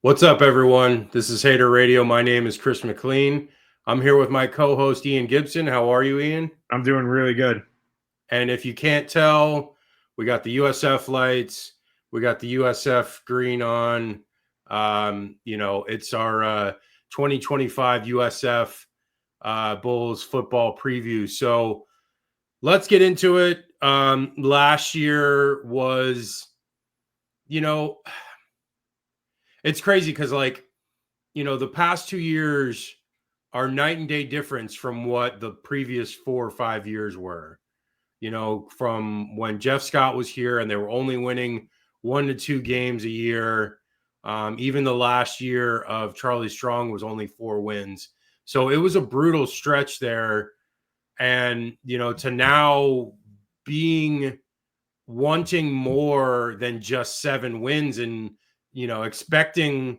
What's up, everyone? This is Hater Radio. My name is Chris McLean. I'm here with my co-host Ian Gibson. How are you, Ian? I'm doing really good. And if you can't tell, we got the USF lights. We got the USF green on. It's our 2025 USF Bulls football preview. So let's get into it. Last year was, it's crazy because the past 2 years are night and day difference from what the previous 4 or 5 years were. From when Jeff Scott was here and they were only winning 1 to 2 games a year. Even the last year of Charlie Strong was only 4 wins. So it was a brutal stretch there. And, to now being wanting more than just 7 wins and, expecting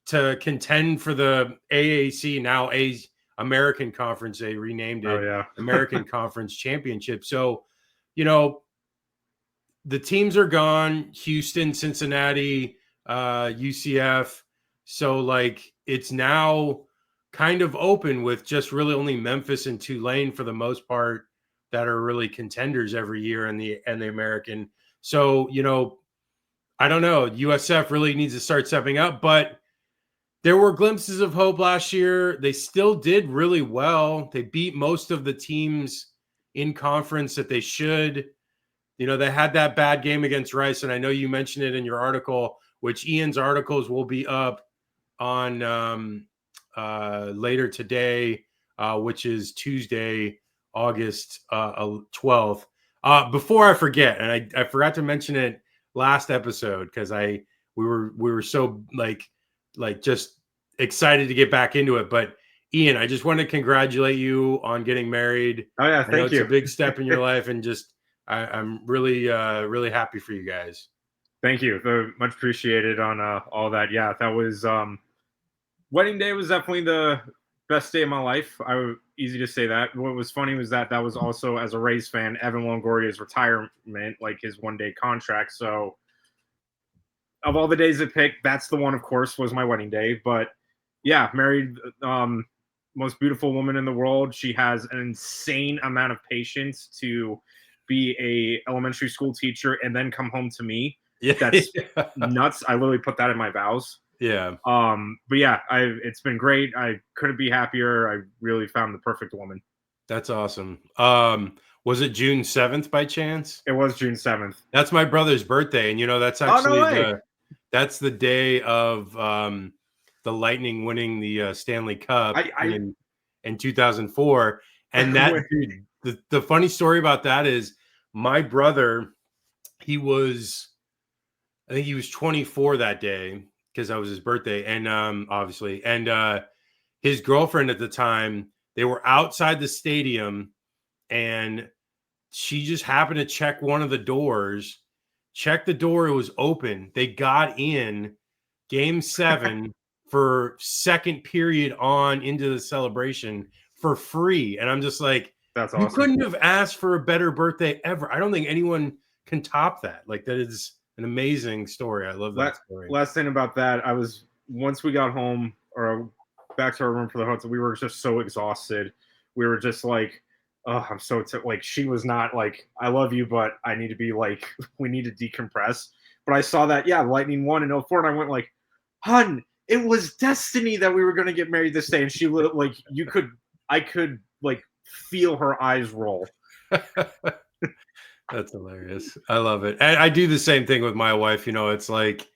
to contend for the AAC, now American Conference. They renamed it. Oh, yeah. American Conference Championship. So, the teams are gone: Houston, Cincinnati, UCF. So it's now kind of open with just really only Memphis and Tulane for the most part that are really contenders every year in the American. So, I don't know. USF really needs to start stepping up, but there were glimpses of hope last year. They still did really well. They beat most of the teams in conference that they should. They had that bad game against Rice, and I know you mentioned it in your article, which Ian's articles will be up on later today, which is Tuesday, August 12th. Before I forget, and I forgot to mention it last episode because we were so just excited to get back into it. But Ian, I just want to congratulate you on getting married. Oh, yeah, I know thank you. it's a big step in your life, and just I'm really really happy for you guys. Thank you. Very much appreciated on all that. Yeah, that was wedding day was definitely the best day of my life. Easy to say that. What was funny was that was also, as a Rays fan, Evan Longoria's retirement, like his one-day contract. So of all the days to pick, that's the one, of course, was my wedding day. But yeah, married most beautiful woman in the world. She has an insane amount of patience to be a elementary school teacher and then come home to me. Yeah, That's nuts. I literally put that in my vows. Yeah. But yeah, it's been great. I couldn't be happier. I really found the perfect woman. That's awesome. Was it June 7th by chance? It was June 7th. That's my brother's birthday, and that's actually that's the day of the Lightning winning the Stanley Cup in 2004. And that the funny story about that is my brother, I think he was 24 that day because that was his birthday, and obviously, and his girlfriend at the time, they were outside the stadium, and she just happened to check one of the doors. Check the door, it was open. They got in game 7 for second period on into the celebration for free. And I'm just like, that's awesome. You couldn't have asked for a better birthday ever. I don't think anyone can top that. That is an amazing story. I love that story. Last thing about that, once we got home or back to our room for the hotel, we were just so exhausted. We were just like, oh, I'm so she was not like, I love you, but I need to be we need to decompress. But I saw that, Lightning won in 2004, and I went like, hun, it was destiny that we were going to get married this day. And she I could feel her eyes roll. That's hilarious. I love it. And I do the same thing with my wife. It's like,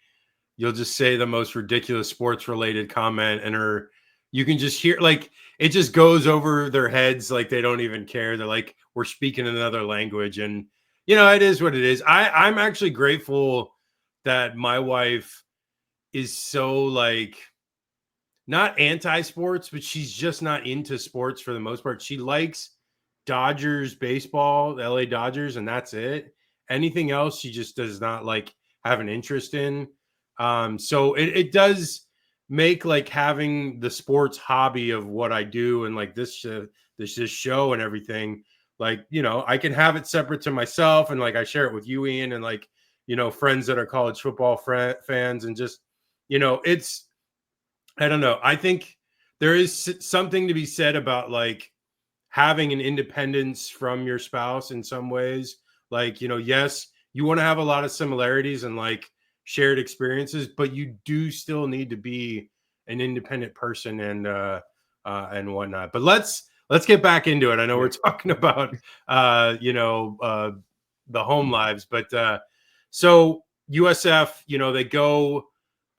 you'll just say the most ridiculous sports related comment, and you can just hear, it just goes over their heads. They don't even care. They're like, we're speaking another language. And, it is what it is. I'm actually grateful that my wife is so not anti-sports, but she's just not into sports for the most part. She likes Dodgers baseball, the LA Dodgers, and that's it. Anything else she just does not have an interest in. So it does make having the sports hobby of what I do and this show and everything, I can have it separate to myself, and I share it with you, Ian, and friends that are college football fans, and just it's I don't know. I think there is something to be said about like having an independence from your spouse in some ways. Like, yes, you want to have a lot of similarities and like shared experiences, but you do still need to be an independent person and whatnot. But let's get back into it. I know we're talking about the home lives, but so USF, they go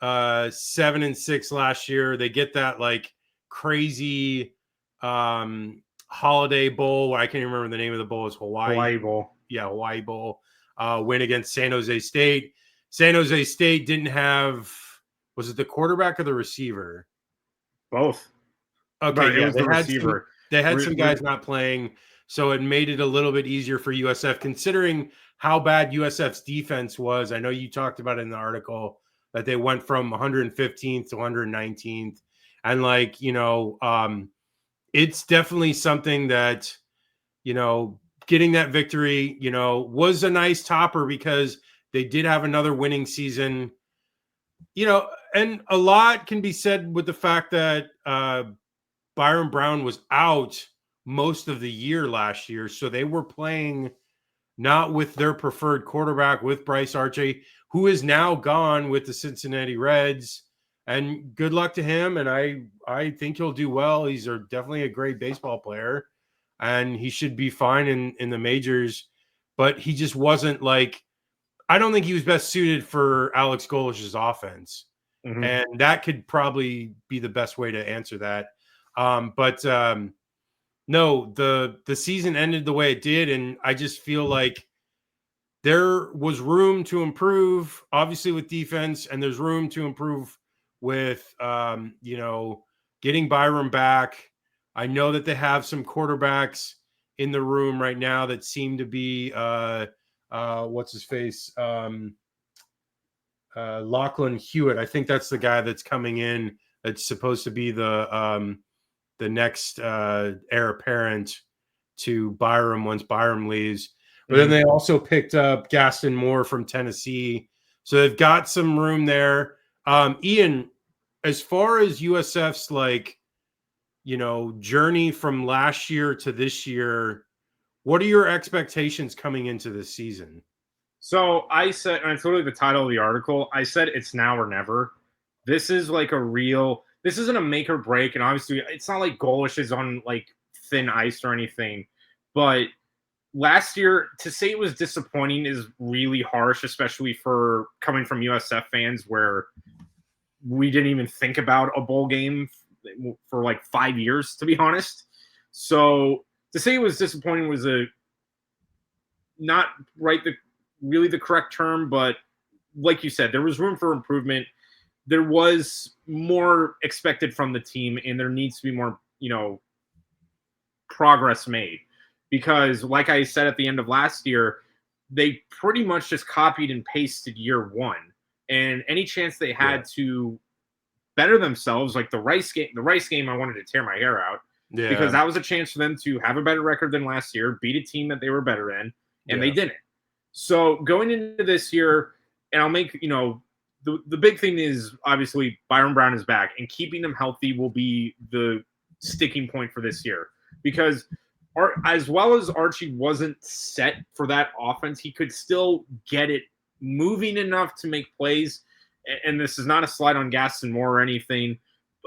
7-6 last year. They get that like crazy Holiday Bowl. I can't even remember the name of the bowl. Is Hawaii Bowl. Yeah, Hawaii Bowl. Win against San Jose State. San Jose State didn't have. Was it the quarterback or the receiver? Both. Okay, but yeah, it was the receiver. They had some guys not playing, so it made it a little bit easier for USF, considering how bad USF's defense was. I know you talked about it in the article that they went from 115th to 119th, and like it's definitely something that getting that victory was a nice topper because they did have another winning season. And a lot can be said with the fact that Byron Brown was out most of the year last year, so they were playing not with their preferred quarterback, with Bryce Archie, who is now gone with the Cincinnati Reds. And good luck to him. And I think he'll do well. He's definitely a great baseball player, and he should be fine in the majors. But he just wasn't like, I don't think he was best suited for Alex Golesh's offense. Mm-hmm. And that could probably be the best way to answer that. But no, the season ended the way it did, and I just feel like there was room to improve, obviously with defense, and there's room to improve with getting Byron back. I know that they have some quarterbacks in the room right now that seem to be what's his face, Lachlan Hewitt. I think that's the guy that's coming in. That's supposed to be the next heir apparent to Byram once Byram leaves. But then they also picked up Gaston Moore from Tennessee. So they've got some room there. Ian, as far as USF's journey from last year to this year, what are your expectations coming into this season? So I said, and it's literally the title of the article, I said it's now or never. This is like this isn't a make or break. And obviously it's not like Golesh is on like thin ice or anything, but last year, to say it was disappointing is really harsh, especially for coming from USF fans where we didn't even think about a bowl game for like 5 years, to be honest. So to say it was disappointing was not really the correct term, but like you said, there was room for improvement. There was more expected from the team, and there needs to be more, progress made. Because like I said at the end of last year, they pretty much just copied and pasted year one. And any chance they had to better themselves, like the Rice game, I wanted to tear my hair out. Yeah. Because that was a chance for them to have a better record than last year, beat a team that they were better in, and they didn't. So going into this year, and I'll make, the big thing is obviously Byron Brown is back, and keeping them healthy will be the sticking point for this year. Because as well as Archie wasn't set for that offense, he could still get it moving enough to make plays. And this is not a slide on Gaston Moore or anything,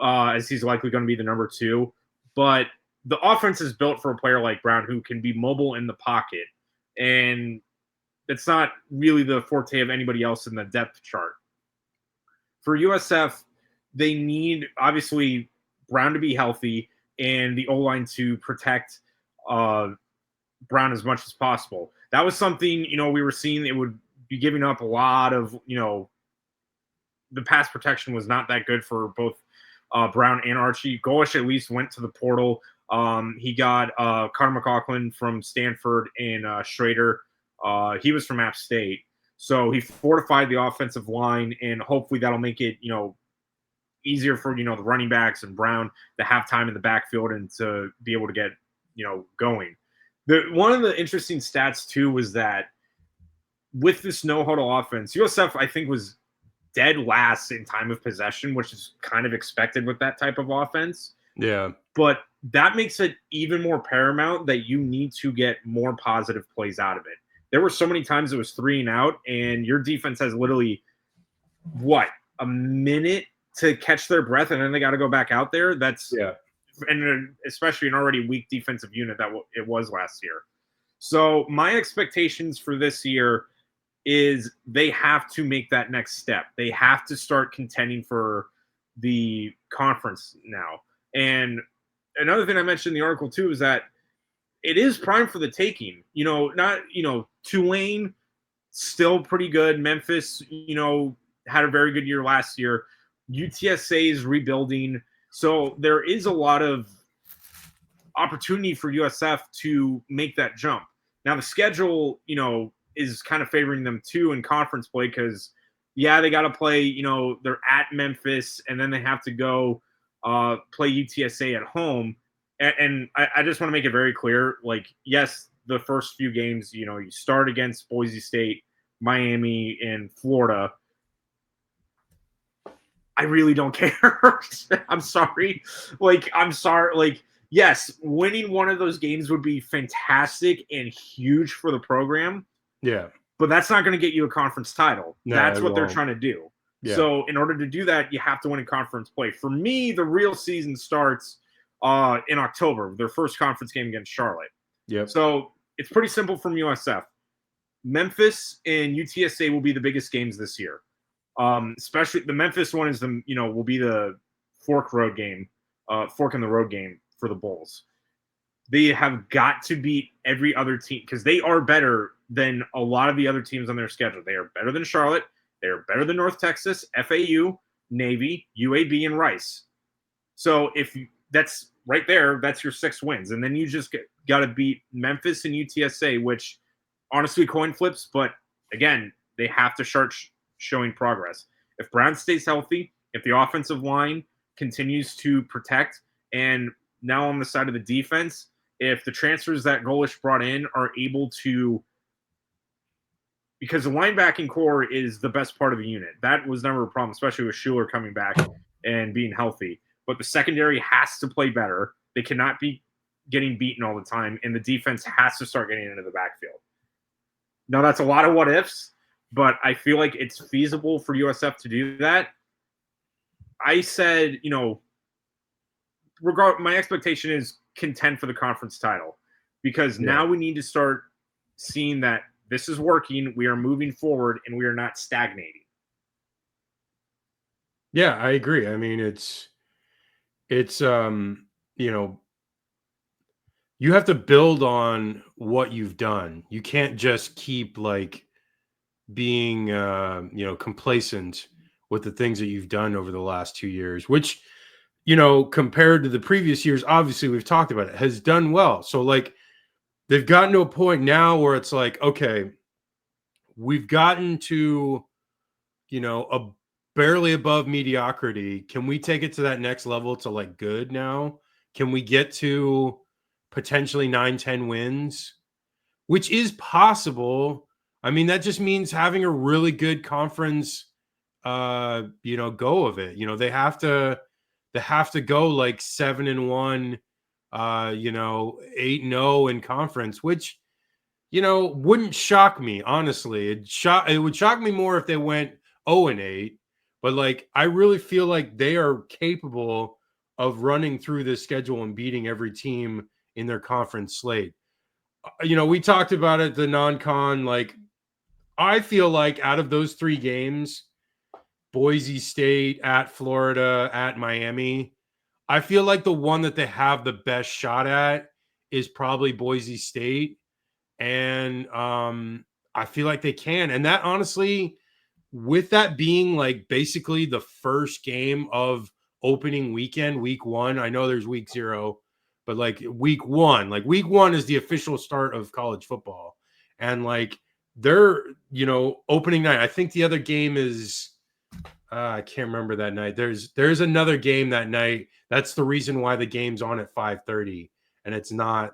as he's likely going to be the number 2. But the offense is built for a player like Brown who can be mobile in the pocket. And it's not really the forte of anybody else in the depth chart. For USF, they need, obviously, Brown to be healthy and the O-line to protect Brown as much as possible. That was something, we were seeing. It would be giving up a lot of, the pass protection was not that good for both Brown and Archie. Golesh at least went to the portal. He got Connor McLaughlin from Stanford and Schrader. He was from App State. So he fortified the offensive line, and hopefully that'll make it, easier for, the running backs and Brown to have time in the backfield and to be able to get, going. One of the interesting stats, too, was that with this no-huddle offense, USF, I think, was dead last in time of possession, which is kind of expected with that type of offense. Yeah. But that makes it even more paramount that you need to get more positive plays out of it. There were so many times it was 3 and out, and your defense has literally, a minute to catch their breath, and then they got to go back out there. That's, Yeah. and especially an already weak defensive unit that it was last year. So my expectations for this year is they have to make that next step. They have to start contending for the conference now. And another thing I mentioned in the article too is that it is prime for the taking. Tulane still pretty good. Memphis, had a very good year last year. UTSA is rebuilding. So there is a lot of opportunity for USF to make that jump. Now the schedule, is kind of favoring them too in conference play because, they got to play, they're at Memphis and then they have to go play UTSA at home. And I just want to make it very clear, yes, the first few games, you start against Boise State, Miami, and Florida. I really don't care. I'm sorry. Yes, winning one of those games would be fantastic and huge for the program. Yeah. But that's not going to get you a conference title. No, that's what they're trying to do. Yeah. So in order to do that, you have to win in conference play. For me, the real season starts in October, their first conference game against Charlotte. Yep. So it's pretty simple from USF. Memphis and UTSA will be the biggest games this year. Especially the Memphis one will be the fork in the road game for the Bulls. They have got to beat every other team because they are better than a lot of the other teams on their schedule. They are better than Charlotte. They are better than North Texas, FAU, Navy, UAB, and Rice. So if that's right there, that's your 6 wins. And then you just got to beat Memphis and UTSA, which honestly coin flips. But again, they have to start showing progress. If Brown stays healthy, if the offensive line continues to protect, and now on the side of the defense, if the transfers that Golesh brought in are able to, because the linebacking core is the best part of the unit. That was never a problem, especially with Schuler coming back and being healthy. But the secondary has to play better. They cannot be getting beaten all the time, and the defense has to start getting into the backfield. Now, that's a lot of what ifs, but I feel like it's feasible for USF to do that. I said, my expectation is contend for the conference title because now we need to start seeing that this is working. We are moving forward and we are not stagnating. Yeah, I agree. I mean, it's you have to build on what you've done. You can't just keep being complacent with the things that you've done over the last 2 years, which compared to the previous years, obviously we've talked about it, has done well. So they've gotten to a point now where it's okay, we've gotten to a barely above mediocrity. Can we take it to that next level to good now? Can we get to potentially 9-10 wins, which is possible? I mean, that just means having a really good conference go of it. They have to go 7-1, 8-0 in conference, which wouldn't shock me, honestly. It would shock me more if they went 0-8, but I really feel like they are capable of running through this schedule and beating every team in their conference slate. We talked about it, the non-con, I feel like out of those 3 games, Boise State, at Florida, at Miami, I feel like the one that they have the best shot at is probably Boise State. And I feel like they can. And that, honestly, with that being basically the first game of opening weekend, week 1, I know there's week 0, but week 1 is the official start of college football. And they're, opening night. I think the other game is, I can't remember that night. There's another game that night. That's the reason why the game's on at 5:30 and it's not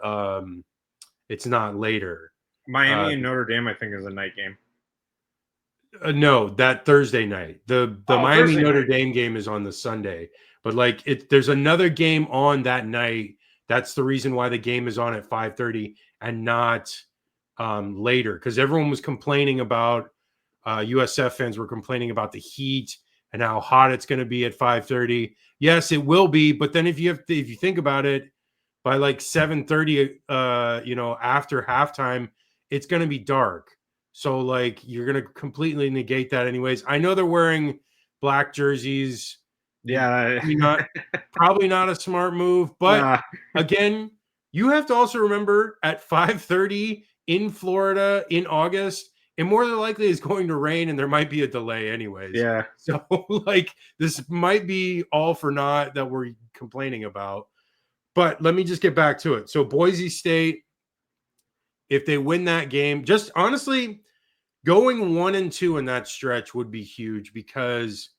later. Miami and Notre Dame, I think, is a night game. No, that Thursday night. The Oh, Miami Thursday Notre night. Dame game is on the Sunday. But like there's another game on that night. That's the reason why the game is on at 5:30 and not later, because everyone was complaining about USF fans were complaining about the heat and how hot it's going to be at 5:30. Yes, it will be, but then if you think about it, by like 7:30, after halftime, it's going to be dark. So like you're going to completely negate that anyways. I know they're wearing black jerseys. It Yeah. probably not a smart move, but Nah. again, you have to also remember at 5:30 in Florida in August, it more than likely is going to rain and there might be a delay anyways. Yeah. So like this might be all for naught that we're complaining about. But let me just get back to it. So Boise State, if they win that game, just honestly, going 1-2 in that stretch would be huge because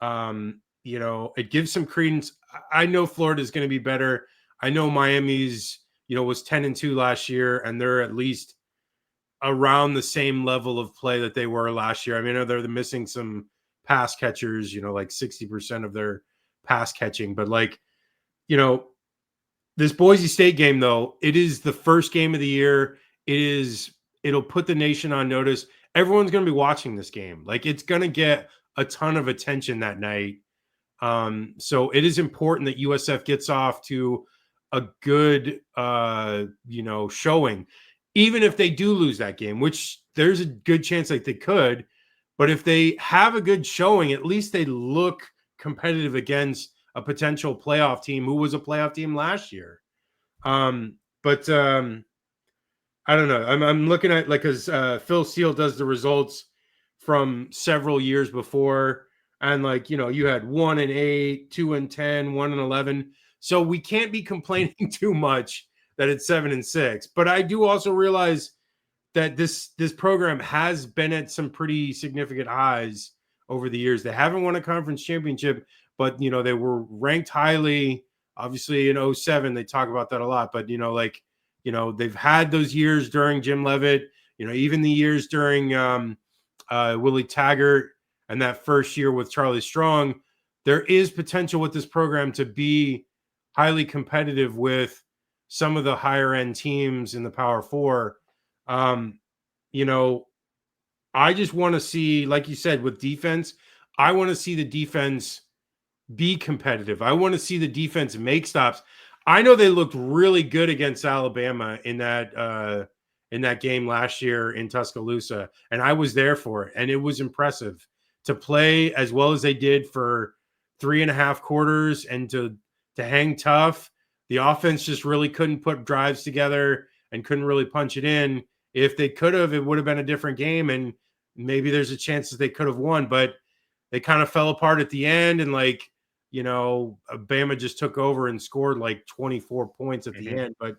it gives some credence. I know Florida's going to be better. I know Miami's, was 10-2 last year, and they're at least around the same level of play that they were last year. I mean, I know they're missing some pass catchers, like 60% of their pass catching, but like, you know, this Boise State game, though, it is the first game of the year. It'll put the nation on notice. Everyone's going to be watching this game. Like it's going to get a ton of attention that night. So it is important that USF gets off to a good, showing, even if they do lose that game, which there's a good chance like they could. But if they have a good showing, at least they look competitive against a potential playoff team who was a playoff team last year. But I don't know. I'm looking at like because Phil Seal does the results from several years before, and like you had 1-8, 2-10, 1-11. So we can't be complaining too much that it's 7-6. But I do also realize that this program has been at some pretty significant highs over the years. They haven't won a conference championship, but they were ranked highly. Obviously in 07, they talk about that a lot, but they've had those years during Jim Levitt, even the years during Willie Taggart and that first year with Charlie Strong. There is potential with this program to be highly competitive with some of the higher end teams in the Power Four. Um, I just want to see, like you said, with defense, I want to see the defense be competitive. I want to see the defense make stops. I know they looked really good against Alabama in that game last year in Tuscaloosa, and I was there for it, and it was impressive to play as well as they did for 3.5 quarters and to hang tough. The offense just really couldn't put drives together and couldn't really punch it in. If they could have, it would have been a different game, and maybe there's a chance that they could have won, but they kind of fell apart at the end, and Bama just took over and scored like 24 points at the end. But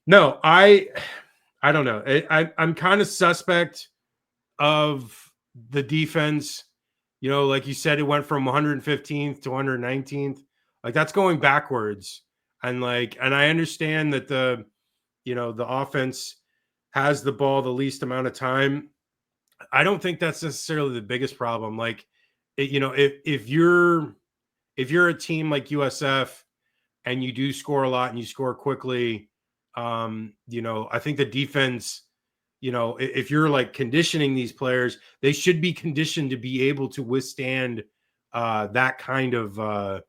no, I don't know. I'm kind of suspect of the defense. Like you said, it went from 115th to 119th. Like that's going backwards. And I understand that the offense has the ball the least amount of time. I don't think that's necessarily the biggest problem. Like, if you're a team like USF and you do score a lot and you score quickly, I think the defense, if you're like conditioning these players, they should be conditioned to be able to withstand that kind of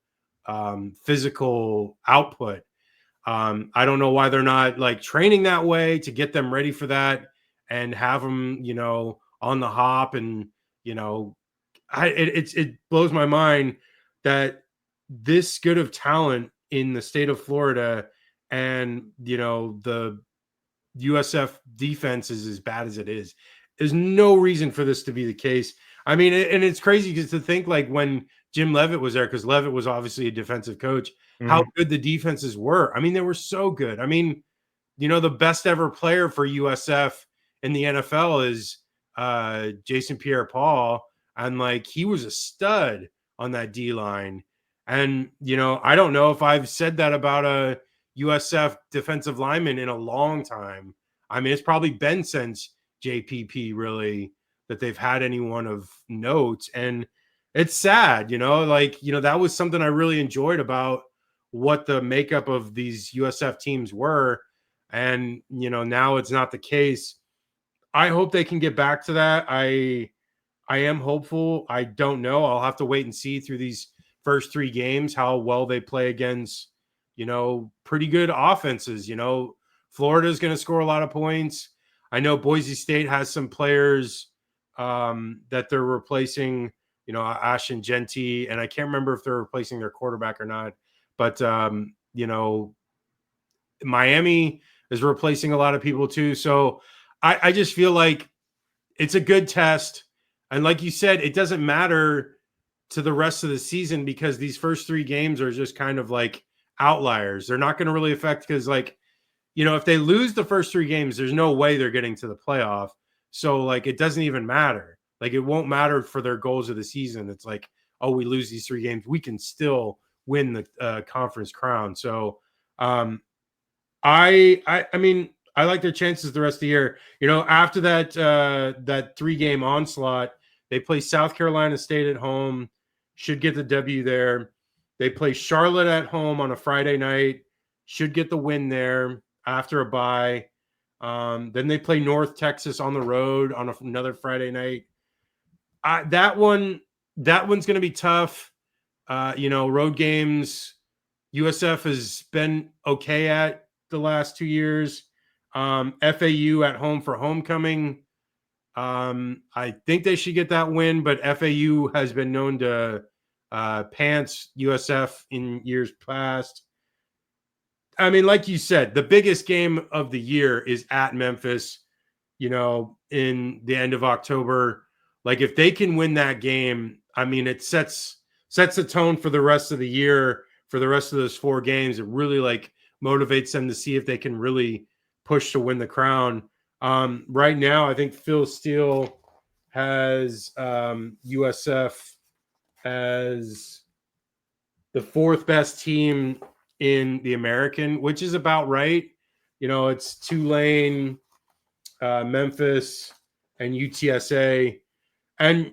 physical output. I don't know why they're not like training that way to get them ready for that and have them, on the hop. And, it blows my mind that this good of talent in the state of Florida and, the USF defense is as bad as it is. There's no reason for this to be the case. I mean, and it's crazy because to think like when Jim Levitt was there, because Levitt was obviously a defensive coach, how good the defenses were. I mean, they were so good. I mean, the best ever player for USF in the NFL is Jason Pierre-Paul, and like he was a stud on that D line. And I don't know if I've said that about a USF defensive lineman in a long time. I mean, it's probably been since JPP really that they've had anyone of note. And it's sad, like, that was something I really enjoyed about what the makeup of these USF teams were. And, now it's not the case. I hope they can get back to that. I am hopeful. I don't know. I'll have to wait and see through these first 3 games how well they play against, pretty good offenses. Florida's going to score a lot of points. I know Boise State has some players that they're replacing, Ash and Genty, and I can't remember if they're replacing their quarterback or not. But, Miami is replacing a lot of people too. So I just feel like it's a good test. And like you said, it doesn't matter to the rest of the season because these first 3 games are just kind of like outliers. They're not going to really affect because, like, if they lose the first 3 games, there's no way they're getting to the playoff. So, like, it doesn't even matter. Like, it won't matter for their goals of the season. It's like, oh, we lose these 3 games, we can still win the conference crown. So, I mean, I like their chances the rest of the year. After that 3-game onslaught, they play South Carolina State at home, should get the W there. They play Charlotte at home on a Friday night, should get the win there after a bye. Then they play North Texas on the road on another Friday night. That one's going to be tough. Road games, USF has been okay at the last 2 years. FAU at home for homecoming. I think they should get that win, but FAU has been known to pants USF in years past. I mean, like you said, the biggest game of the year is at Memphis, in the end of October. Like, if they can win that game, I mean, it sets a tone for the rest of the year, for the rest of those 4 games. It really, like, motivates them to see if they can really push to win the crown. Right now, I think Phil Steele has USF as the 4th best team in the American, which is about right. It's Tulane, Memphis, and UTSA. And,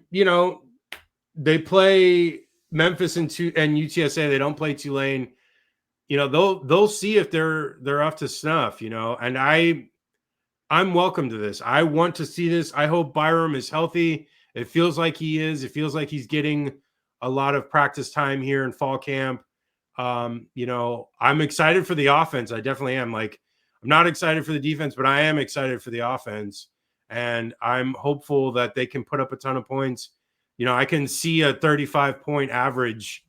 they play Memphis and UTSA. They don't play Tulane. They'll see if they're up to snuff, and I'm welcome to this. I want to see this. I hope Byram is healthy. It feels like he is. It feels like he's getting a lot of practice time here in fall camp. I'm excited for the offense. I definitely am. Like, I'm not excited for the defense, but I am excited for the offense. And I'm hopeful that they can put up a ton of points. I can see a 35-point average,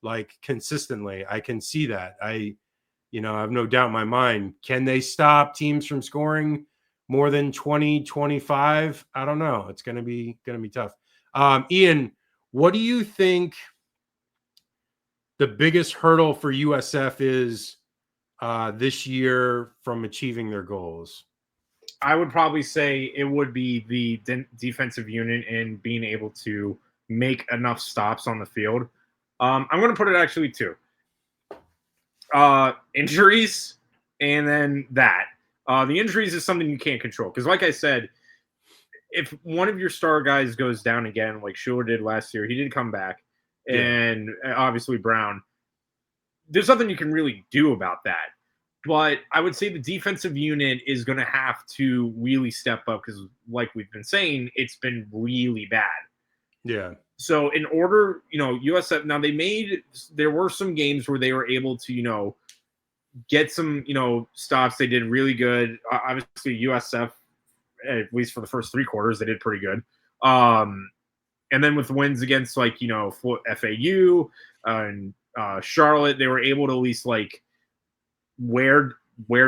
like, consistently. I can see that. I have no doubt in my mind. Can they stop teams from scoring more than 20, 25? I don't know. It's going to be tough. Ian, what do you think the biggest hurdle for USF is this year from achieving their goals? I would probably say it would be the defensive unit and being able to make enough stops on the field. I'm going to put it actually 2. Injuries, and then that. The injuries is something you can't control because, like I said, if one of your star guys goes down again, like Schuler did last year, he did come back, and obviously Brown, there's nothing you can really do about that. But I would say the defensive unit is going to have to really step up because, like we've been saying, it's been really bad. Yeah. So in order, USF, now there were some games where they were able to, get some, stops. They did really good. Obviously, USF, at least for the first 3 quarters, they did pretty good. And then with wins against, like, FAU and Charlotte, they were able to at least, like, wear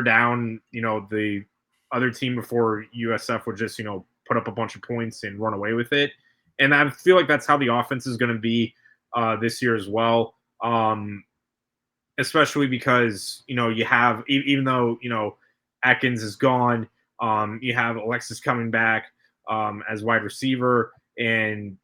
down, the other team before USF would just, put up a bunch of points and run away with it. And I feel like that's how the offense is going to be this year as well. Especially because, you have, even though, Atkins is gone, you have Alexis coming back as wide receiver. And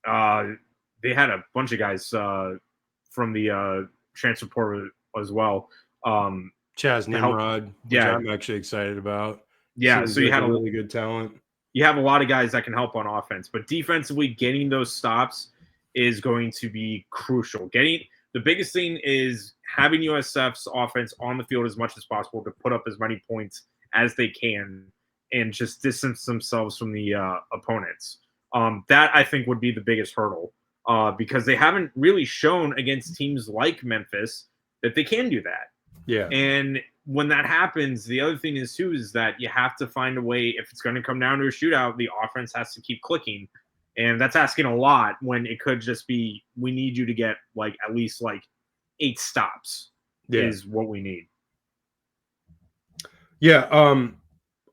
they had a bunch of guys from the transfer portal as well. Chaz Nimrod, which I'm actually excited about. Yeah, so you had a really good talent. you have a lot of guys that can help on offense, but defensively, getting those stops is going to be crucial. The biggest thing is having USF's offense on the field as much as possible to put up as many points as they can and just distance themselves from the opponents. That I think would be the biggest hurdle because they haven't really shown against teams like Memphis that they can do that. Yeah. And when that happens, the other thing is too is that you have to find a way. If it's going to come down to a shootout, the offense has to keep clicking, and that's asking a lot. When it could just be, we need you to get like at least like 8 stops is what we need. Yeah.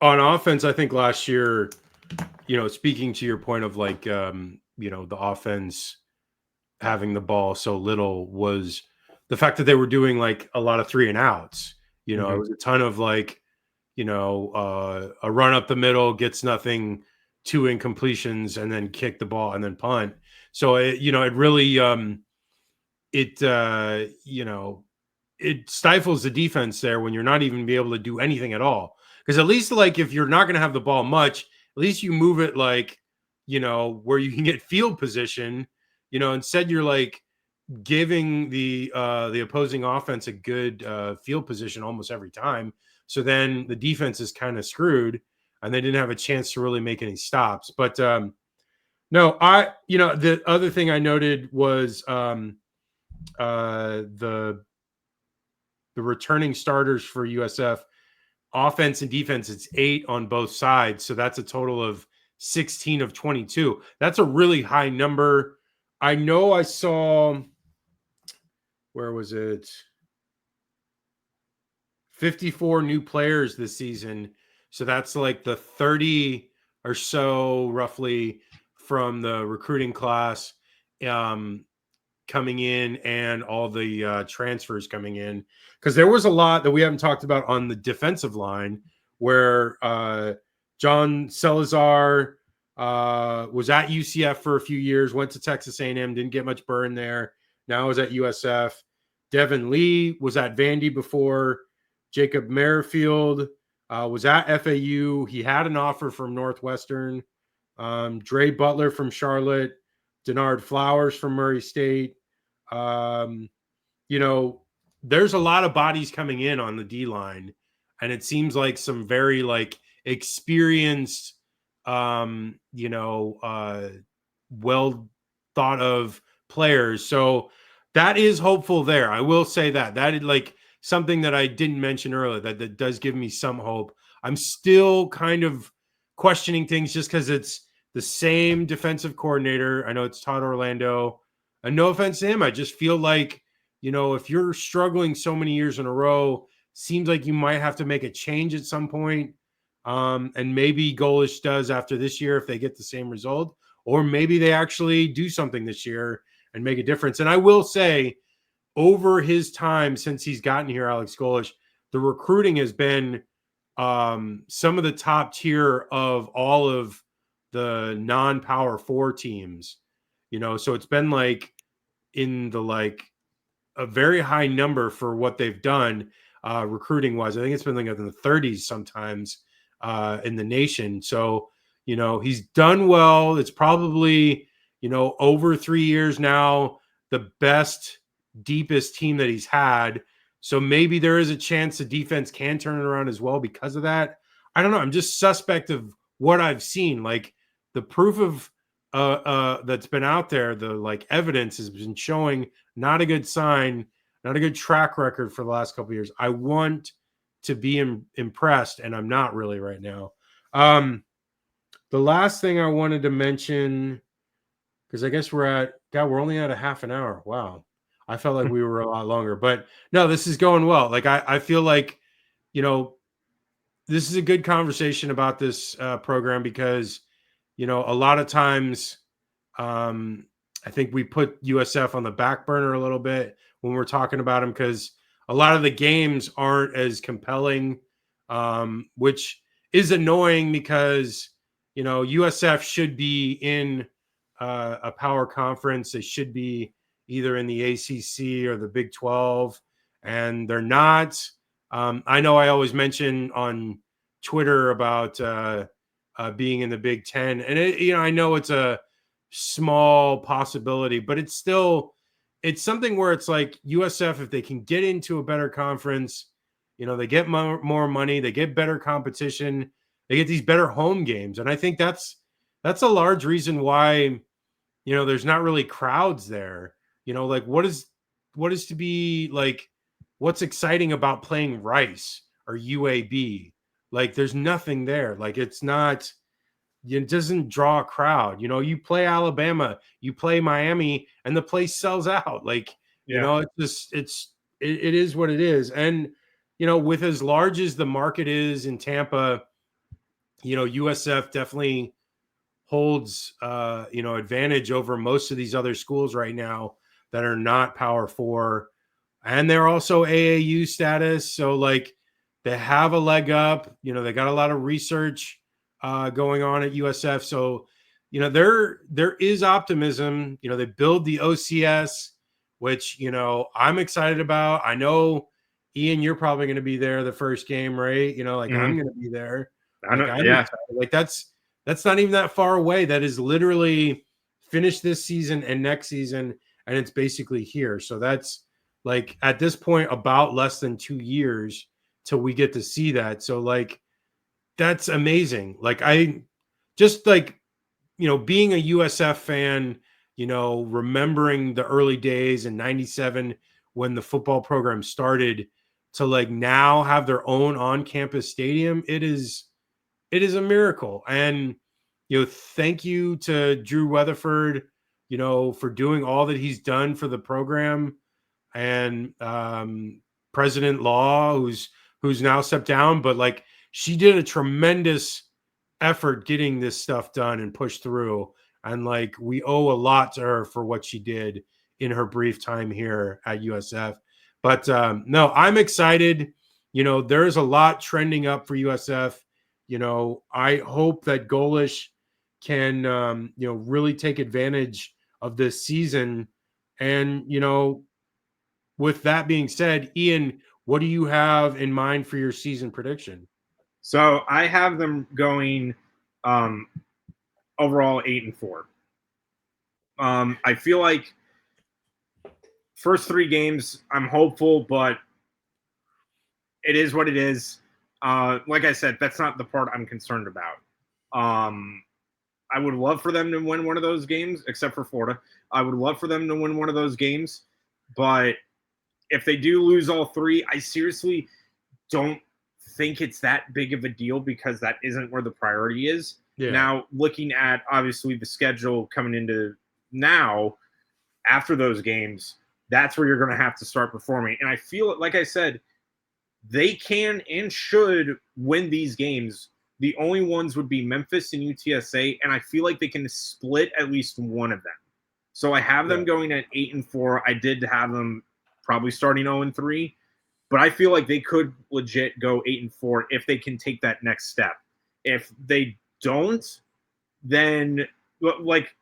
On offense, I think last year, speaking to your point of like, the offense having the ball so little was the fact that they were doing like a lot of 3 and outs. It was a ton of like, a run up the middle, gets nothing, 2 incompletions, and then kick the ball and then punt. So it really, it stifles the defense there when you're not even be able to do anything at all. Because at least like if you're not going to have the ball much, at least you move it like, where you can get field position. Instead you're like giving the opposing offense a good field position almost every time. So then the defense is kind of screwed, and they didn't have a chance to really make any stops. But no, the other thing I noted was the returning starters for USF offense and defense. It's 8 on both sides, so that's a total of 16 of 22. That's a really high number. I know I saw, where was it? 54 new players this season. So that's like the 30 or so roughly from the recruiting class coming in, and all the transfers coming in. Because there was a lot that we haven't talked about on the defensive line, where John Salazar was at UCF for a few years, went to Texas A&M, didn't get much burn there. Now is at USF. Devin Lee was at Vandy before. Jacob Merrifield was at FAU. He had an offer from Northwestern. Dre Butler from Charlotte. Denard Flowers from Murray State. There's a lot of bodies coming in on the D line, and it seems like some very like experienced, well thought of players. So that is hopeful there. I will say that is like something that I didn't mention earlier that does give me some hope. I'm still kind of questioning things just because it's the same defensive coordinator. I know it's Todd Orlando. And no offense to him, I just feel like, if you're struggling so many years in a row, seems like you might have to make a change at some point. And maybe Golesh does after this year if they get the same result, or maybe they actually do something this year and make a difference. And I will say, over his time since he's gotten here, Alex Golesh, the recruiting has been some of the top tier of all of the non-power 4 teams, so it's been like in the like a very high number for what they've done recruiting wise. I think it's been like in the 30s sometimes in the nation. So, he's done well. It's probably, over 3 years now, the best, deepest team that he's had. So maybe there is a chance the defense can turn it around as well because of that. I don't know. I'm just suspect of what I've seen. Like the proof of that's been out there, the like evidence has been showing not a good sign, not a good track record for the last couple of years. I want to be impressed, and I'm not really right now. The last thing I wanted to mention, because I guess we're only at a half an hour. Wow. I felt like we were a lot longer, but no, this is going well. Like I feel like, this is a good conversation about this program because, a lot of times I think we put USF on the back burner a little bit when we're talking about them because a lot of the games aren't as compelling, which is annoying because, USF should be in a power conference. They should be either in the ACC or the Big 12, and they're not. I know I always mention on Twitter about being in the Big Ten. And I know it's a small possibility, but it's something where it's like USF, if they can get into a better conference, they get more money, they get better competition, they get these better home games. And I think that's a large reason why, there's not really crowds there. Like what is to be like, what's exciting about playing Rice or UAB? Like there's nothing there. Like it's not, it doesn't draw a crowd. You play Alabama, you play Miami, and the place sells out. Like, it is what it is. And, with as large as the market is in Tampa, USF definitely holds, advantage over most of these other schools right now that are not Power 4. And they're also AAU status. So, like, they have a leg up. They got a lot of research going on at USF. So, there is optimism. They build the OCS, which, I'm excited about. I know, Ian, you're probably going to be there the first game, right? I'm going to be there. Like that's not even that far away. That is literally finished this season and next season, and it's basically here. So that's like at this point about less than 2 years till we get to see that. So like that's amazing. Like I just like, being a USF fan, remembering the early days in 97 when the football program started to like now have their own on-campus stadium, it is a miracle. And thank you to Drew Weatherford, for doing all that he's done for the program, and President Law, who's now stepped down, but like she did a tremendous effort getting this stuff done and pushed through. And like we owe a lot to her for what she did in her brief time here at USF. But no, I'm excited. There's a lot trending up for USF. I hope that Golesh can, really take advantage of this season. And, with that being said, Ian, what do you have in mind for your season prediction? So I have them going overall 8-4. I feel like first 3 games, I'm hopeful, but it is what it is. Like I said, that's not the part I'm concerned about. I would love for them to win one of those games, except for Florida. I would love for them to win one of those games, but if they do lose all 3, I seriously don't think it's that big of a deal because that isn't where the priority is. Yeah. Now, looking at obviously the schedule coming into now, after those games, that's where you're going to have to start performing. And I feel, like I said, they can and should win these games. The only ones would be Memphis and UTSA, and I feel like they can split at least one of them. So I have them going at 8-4. I did have them probably starting 0-3, but I feel like they could legit go 8-4 if they can take that next step. If they don't, then like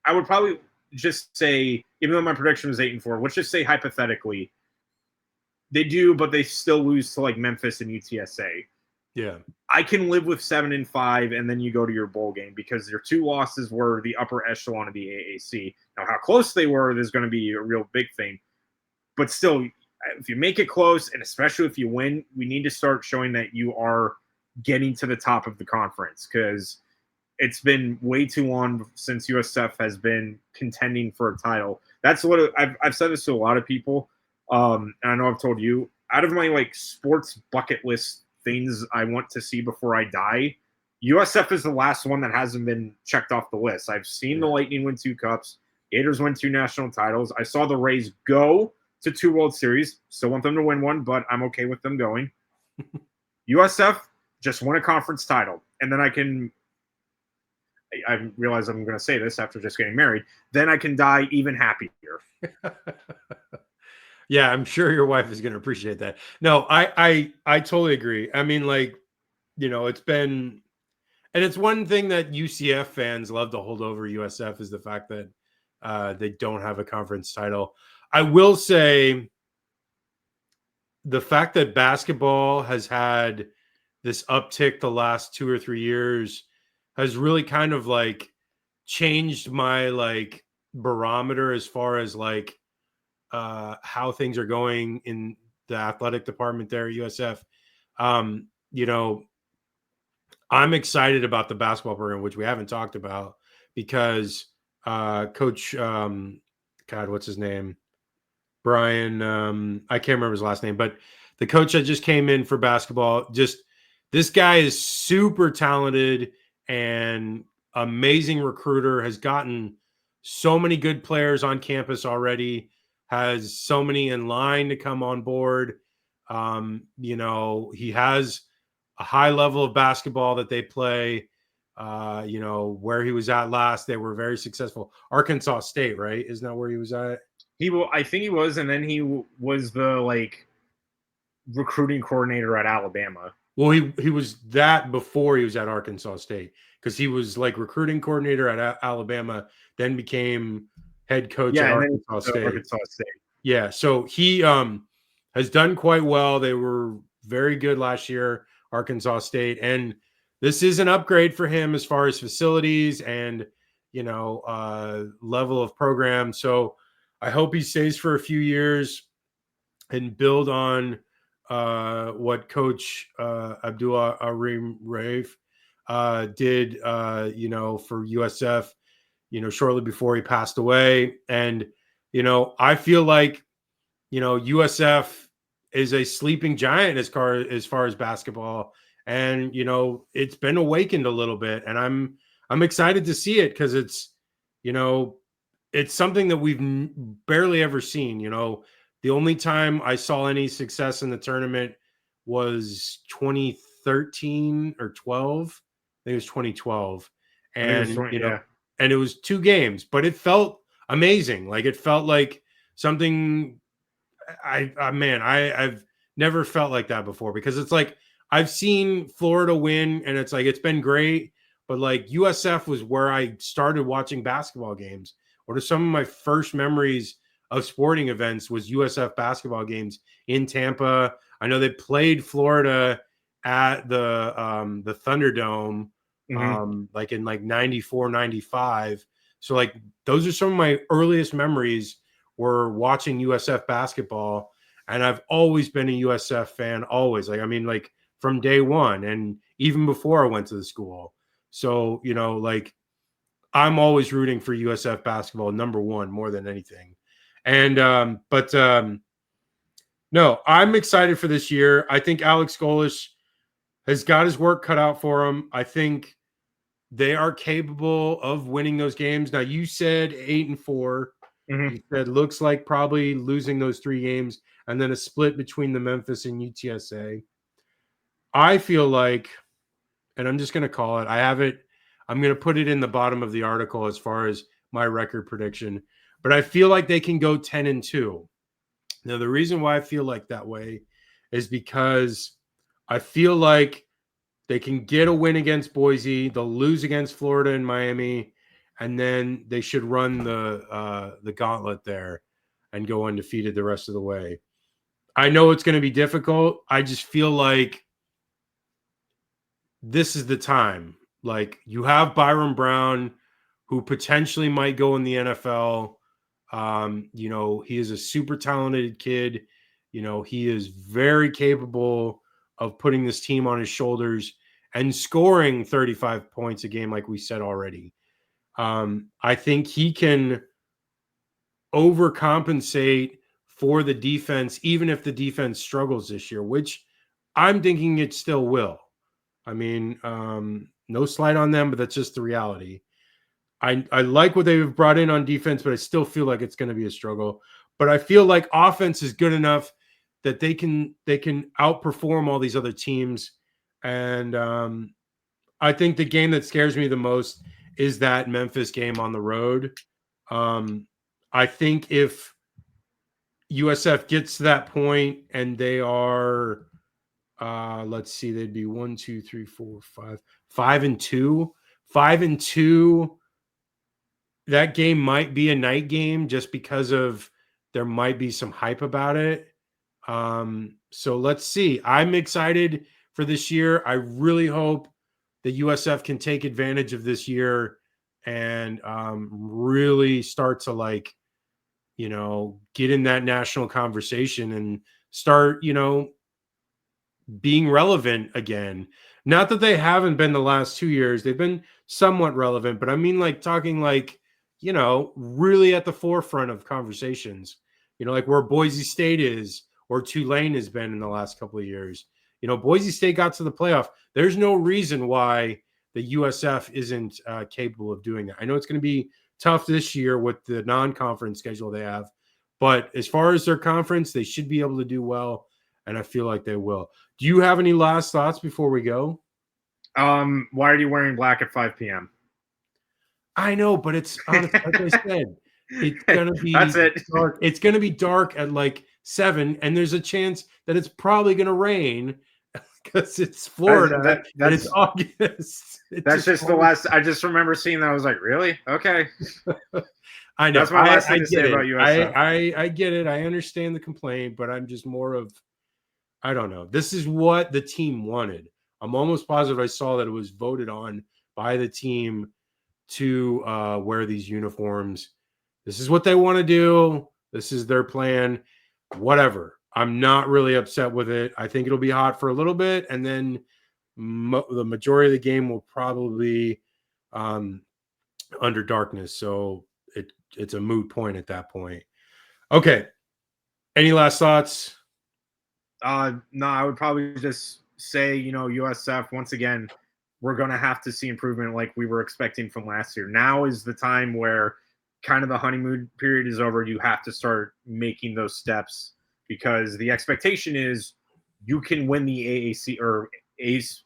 I would probably just say, even though my prediction was 8-4, let's just say hypothetically they do, but they still lose to like Memphis and UTSA. Yeah, I can live with 7-5, and then you go to your bowl game because your 2 losses were the upper echelon of the AAC. Now, how close they were is going to be a real big thing, but still, if you make it close, and especially if you win, we need to start showing that you are getting to the top of the conference, because it's been way too long since USF has been contending for a title. That's what I've said this to a lot of people. And I know I've told you, out of my like sports bucket list things I want to see before I die, USF is the last one that hasn't been checked off the list. I've seen the Lightning win 2 cups, Gators win 2 national titles. I saw the Rays go to 2 World Series. Still want them to win one, but I'm okay with them going. USF just won a conference title, and then I realize I'm going to say this after just getting married, then I can die even happier. Yeah, I'm sure your wife is going to appreciate that. No, I totally agree. I mean, like, it's been, and it's one thing that UCF fans love to hold over USF is the fact that they don't have a conference title. I will say the fact that basketball has had this uptick the last 2 or 3 years has really kind of like changed my like barometer as far as like how things are going in the athletic department there at USF. You know, I'm excited about the basketball program, which we haven't talked about, because Coach, God, what's his name? Brian, I can't remember his last name, but the coach that just came in for basketball, just this guy is super talented and amazing recruiter, has gotten so many good players on campus already, has so many in line to come on board. He has a high level of basketball that they play. Where he was at last, they were very successful. Arkansas State, right? Isn't that where he was at? I think he was, and then he was the like recruiting coordinator at Alabama. Well, he was that before he was at Arkansas State, because he was like recruiting coordinator at Alabama, then became head coach at Arkansas State. Arkansas State. Yeah, so he has done quite well. They were very good last year, Arkansas State, and this is an upgrade for him as far as facilities and level of program. So I hope he stays for a few years and build on what Coach Abdullah Arim Raif did, for USF, shortly before he passed away. And, I feel like, USF is a sleeping giant as far as basketball. And, it's been awakened a little bit. And I'm excited to see it, because it's something that we've barely ever seen. The only time I saw any success in the tournament was 2013 or 12. I think it was 2012. And, and it was 2 games, but it felt amazing. Like, it felt like something I've never felt like that before, because it's like I've seen Florida win and it's like it's been great, but like USF was where I started watching basketball games. What are some of my first memories of sporting events was USF basketball games in Tampa. I know they played Florida at the Thunderdome, like in like 94, 95. So like those are some of my earliest memories were watching USF basketball. And I've always been a USF fan, always. Like, I mean, like from day one and even before I went to the school. So, like I'm always rooting for USF basketball, number one, more than anything. And no, I'm excited for this year. I think Alex Golesh has got his work cut out for him. I think they are capable of winning those games. Now, you said 8-4. Mm-hmm. You said looks like probably losing those 3 games and then a split between the Memphis and UTSA. I feel like, and I'm just going to call it, I'm going to put it in the bottom of the article as far as my record prediction, but I feel like they can go 10-2. Now, the reason why I feel like that way is because I feel like they can get a win against Boise, they'll lose against Florida and Miami, and then they should run the gauntlet there and go undefeated the rest of the way. I know it's going to be difficult. I just feel like this is the time. Like, you have Byron Brown, who potentially might go in the NFL. He is a super talented kid. He is very capable of putting this team on his shoulders and scoring 35 points a game, like we said already. I think he can overcompensate for the defense, even if the defense struggles this year, which I'm thinking it still will. I mean, no slight on them, but that's just the reality. I like what they've brought in on defense, but I still feel like it's going to be a struggle. But I feel like offense is good enough that they can outperform all these other teams. And I think the game that scares me the most is that Memphis game on the road. I think if USF gets to that point and they are, let's see, they'd be 1, 2, 3, 4, 5, 5-2, 5-2. That game might be a night game just because of there might be some hype about it. So let's see. I'm excited for this year. I really hope that USF can take advantage of this year and really start to like, get in that national conversation and start, being relevant again. Not that they haven't been the last 2 years. They've been somewhat relevant, but I mean like talking like, really at the forefront of conversations, like where Boise State is or Tulane has been in the last couple of years. Boise State got to the playoff. There's no reason why the USF isn't capable of doing that. I know it's going to be tough this year with the non-conference schedule they have, but as far as their conference, they should be able to do well, and I feel like they will. Do you have any last thoughts before we go? Why are you wearing black at 5 p.m.? I know, but it's honestly, like I said, it's gonna be That's it. dark. It's gonna be dark at like 7, and there's a chance that it's probably gonna rain because it's Florida and it's August. That's just the last. I just remember seeing that. I was like, really? Okay. I know. That's my last thing to say about USF. I get it. I understand the complaint, but I'm just more of, I don't know. This is what the team wanted. I'm almost positive I saw that it was voted on by the team to wear these uniforms. This is what they want to do. This is their plan. Whatever. I'm not really upset with it. I think it'll be hot for a little bit, and then the majority of the game will probably under darkness. So it's a moot point at that point. Okay. Any last thoughts? No, I would probably just say, USF, once again, we're going to have to see improvement like we were expecting from last year. Now is the time where kind of the honeymoon period is over. You have to start making those steps because the expectation is you can win the AAC or AC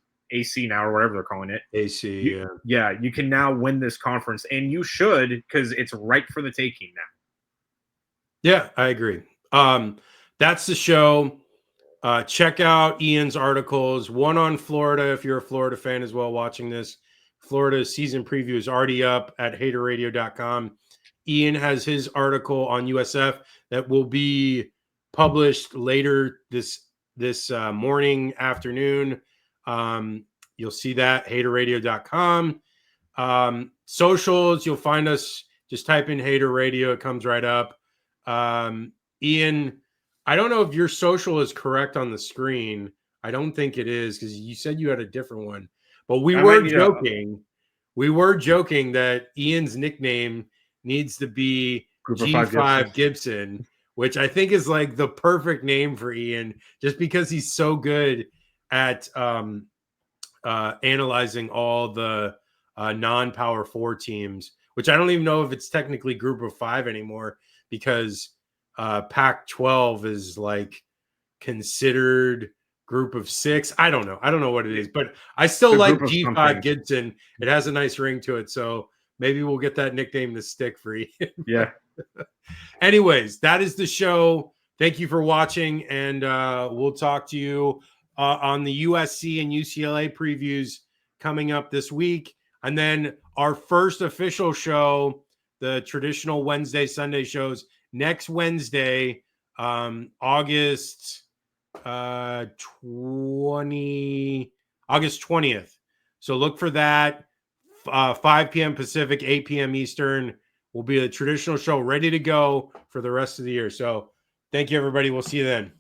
now or whatever they're calling it. AC, yeah. You can now win this conference, and you should because it's right for the taking now. Yeah, I agree. That's the show. Check out Ian's articles. One on Florida, if you're a Florida fan as well watching this. Florida's season preview is already up at haterradio.com. Ian has his article on USF that will be published later this morning, afternoon. You'll see that, haterradio.com. Socials, you'll find us. Just type in Hater Radio. It comes right up. Ian, I don't know if your social is correct on the screen. I don't think it is because you said you had a different one. But we were joking. We were joking that Ian's nickname needs to be G5 Gibson, which I think is like the perfect name for Ian, just because he's so good at analyzing all the non-Power 4 teams, which I don't even know if it's technically Group of 5 anymore because Pac-12 is like considered Group of 6. I don't know what it is, but I still like G5 Gibson. It has a nice ring to it, so maybe we'll get that nickname to stick for Ian. Yeah. Anyways, that is the show. Thank you for watching, and we'll talk to you on the USC and UCLA previews coming up this week. And then our first official show, the traditional Wednesday, Sunday shows, next Wednesday, August 20th. So look for that. 5 p.m. Pacific, 8 p.m. Eastern will be a traditional show ready to go for the rest of the year. So thank you, everybody. We'll see you then.